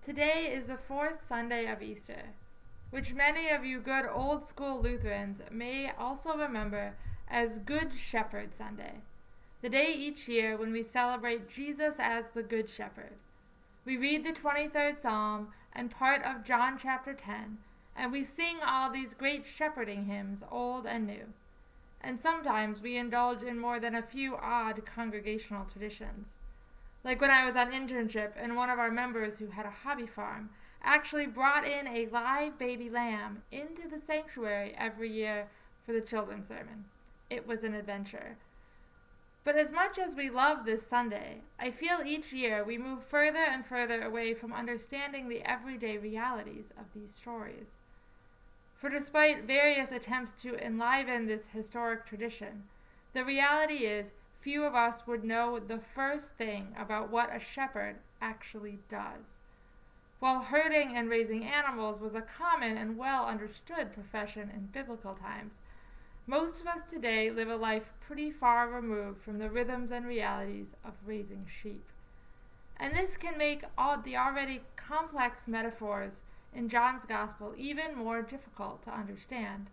Today is the fourth Sunday of Easter, which many of you good old school Lutherans may also remember as Good Shepherd Sunday, the day each year when we celebrate Jesus as the Good Shepherd. We read the 23rd Psalm and part of John chapter 10, and we sing all these great shepherding hymns, old and new. And sometimes we indulge in more than a few odd congregational traditions. Like when I was on internship and one of our members who had a hobby farm actually brought in a live baby lamb into the sanctuary every year for the children's sermon. It was an adventure. But as much as we love this Sunday, I feel each year we move further and further away from understanding the everyday realities of these stories. For despite various attempts to enliven this historic tradition, the reality is few of us would know the first thing about what a shepherd actually does. While herding and raising animals was a common and well understood profession in biblical times, most of us today live a life pretty far removed from the rhythms and realities of raising sheep. And this can make all the already complex metaphors in John's Gospel even more difficult to understand.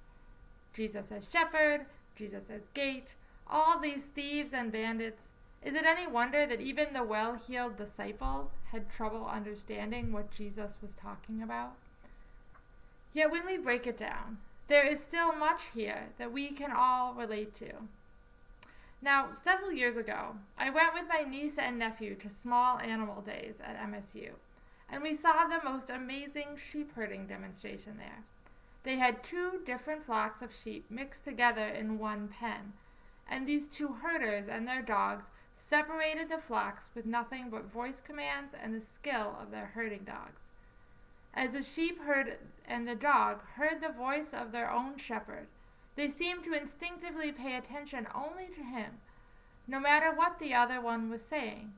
Jesus as shepherd, Jesus as gate, all these thieves and bandits. Is it any wonder that even the well-heeled disciples had trouble understanding what Jesus was talking about? Yet when we break it down, there is still much here that we can all relate to. Now, several years ago, I went with my niece and nephew to Small Animal Days at MSU, and we saw the most amazing sheep herding demonstration there. They had 2 different flocks of sheep mixed together in one pen, and these 2 herders and their dogs separated the flocks with nothing but voice commands and the skill of their herding dogs. As the sheep heard and the dog heard the voice of their own shepherd, they seemed to instinctively pay attention only to him, no matter what the other one was saying.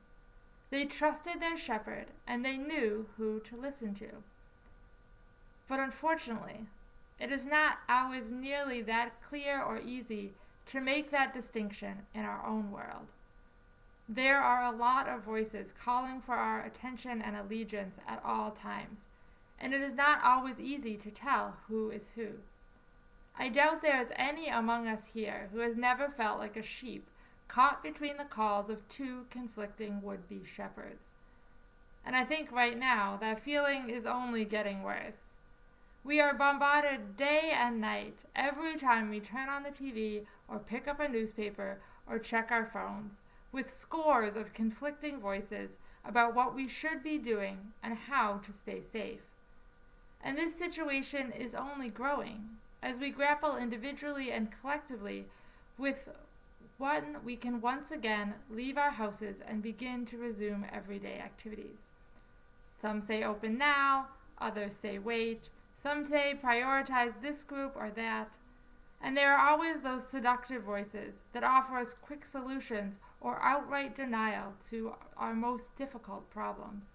They trusted their shepherd, and they knew who to listen to. But unfortunately, it is not always nearly that clear or easy to make that distinction in our own world. There are a lot of voices calling for our attention and allegiance at all times, and it is not always easy to tell who is who. I doubt there is any among us here who has never felt like a sheep caught between the calls of 2 conflicting would-be shepherds. And I think right now that feeling is only getting worse. We are bombarded day and night every time we turn on the TV or pick up a newspaper or check our phones with scores of conflicting voices about what we should be doing and how to stay safe. And this situation is only growing as we grapple individually and collectively with when we can once again leave our houses and begin to resume everyday activities. Some say open now, others say wait, some say prioritize this group or that, and there are always those seductive voices that offer us quick solutions or outright denial to our most difficult problems.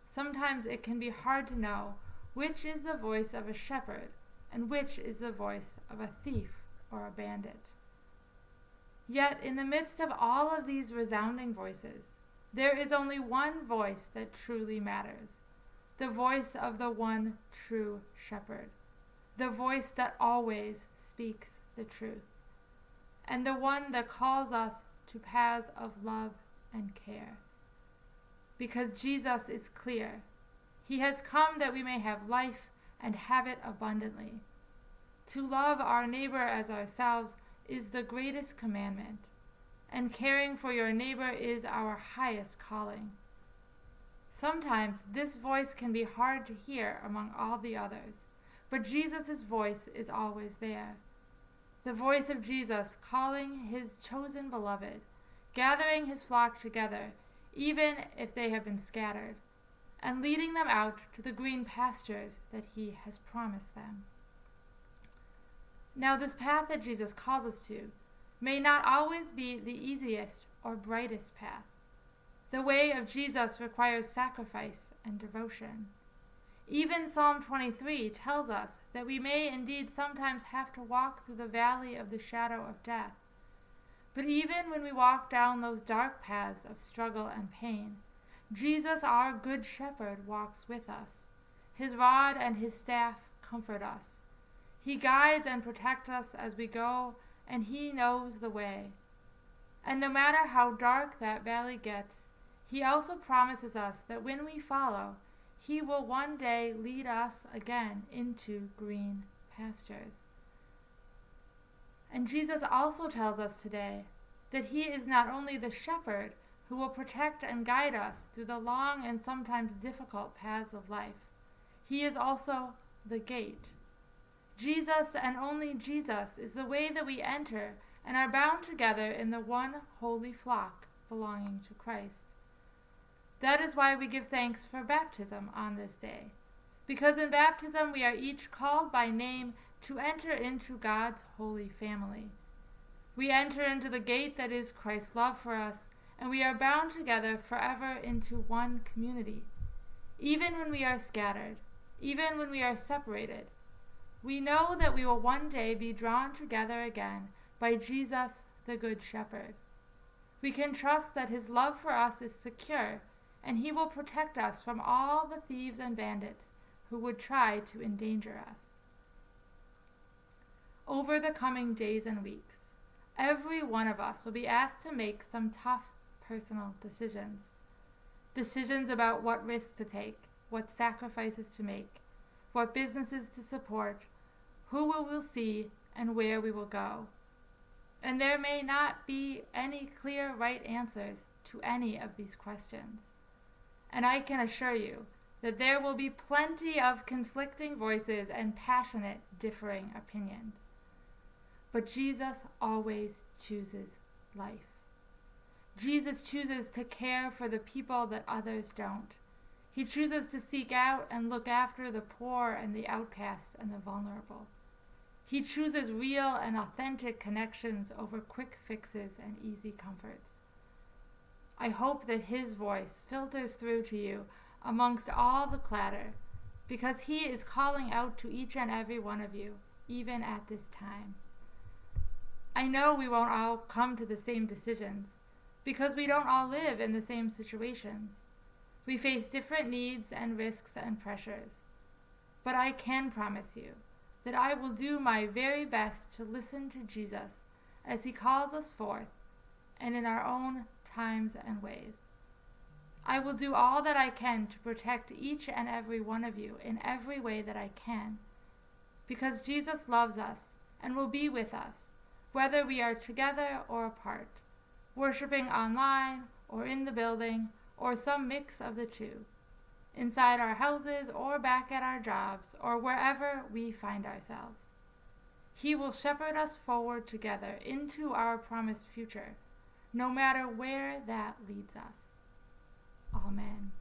Sometimes it can be hard to know which is the voice of a shepherd and which is the voice of a thief or a bandit. Yet in the midst of all of these resounding voices, there is only one voice that truly matters. The voice of the one true shepherd, the voice that always speaks the truth, and the one that calls us to paths of love and care. Because Jesus is clear. He has come that we may have life and have it abundantly. To love our neighbor as ourselves is the greatest commandment, and caring for your neighbor is our highest calling. Sometimes this voice can be hard to hear among all the others, but Jesus' voice is always there. The voice of Jesus calling his chosen beloved, gathering his flock together, even if they have been scattered, and leading them out to the green pastures that he has promised them. Now this path that Jesus calls us to may not always be the easiest or brightest path. The way of Jesus requires sacrifice and devotion. Even Psalm 23 tells us that we may indeed sometimes have to walk through the valley of the shadow of death. But even when we walk down those dark paths of struggle and pain, Jesus, our Good Shepherd, walks with us. His rod and his staff comfort us. He guides and protects us as we go, and he knows the way. And no matter how dark that valley gets, he also promises us that when we follow, he will one day lead us again into green pastures. And Jesus also tells us today that he is not only the shepherd who will protect and guide us through the long and sometimes difficult paths of life, he is also the gate. Jesus and only Jesus is the way that we enter and are bound together in the one holy flock belonging to Christ. That is why we give thanks for baptism on this day, because in baptism we are each called by name to enter into God's holy family. We enter into the gate that is Christ's love for us, and we are bound together forever into one community. Even when we are scattered, even when we are separated, we know that we will one day be drawn together again by Jesus, the Good Shepherd. We can trust that his love for us is secure, and he will protect us from all the thieves and bandits who would try to endanger us. Over the coming days and weeks, every one of us will be asked to make some tough personal decisions. Decisions about what risks to take, what sacrifices to make, what businesses to support, who we will see, and where we will go. And there may not be any clear right answers to any of these questions. And I can assure you that there will be plenty of conflicting voices and passionate differing opinions. But Jesus always chooses life. Jesus chooses to care for the people that others don't. He chooses to seek out and look after the poor and the outcast and the vulnerable. He chooses real and authentic connections over quick fixes and easy comforts. I hope that his voice filters through to you amongst all the clatter, because he is calling out to each and every one of you, even at this time. I know we won't all come to the same decisions, because we don't all live in the same situations. We face different needs and risks and pressures. But I can promise you that I will do my very best to listen to Jesus as he calls us forth, and in our own times and ways. I will do all that I can to protect each and every one of you in every way that I can, because Jesus loves us and will be with us, whether we are together or apart, worshiping online or in the building, or some mix of the two, inside our houses or back at our jobs or wherever we find ourselves. He will shepherd us forward together into our promised future, no matter where that leads us. Amen.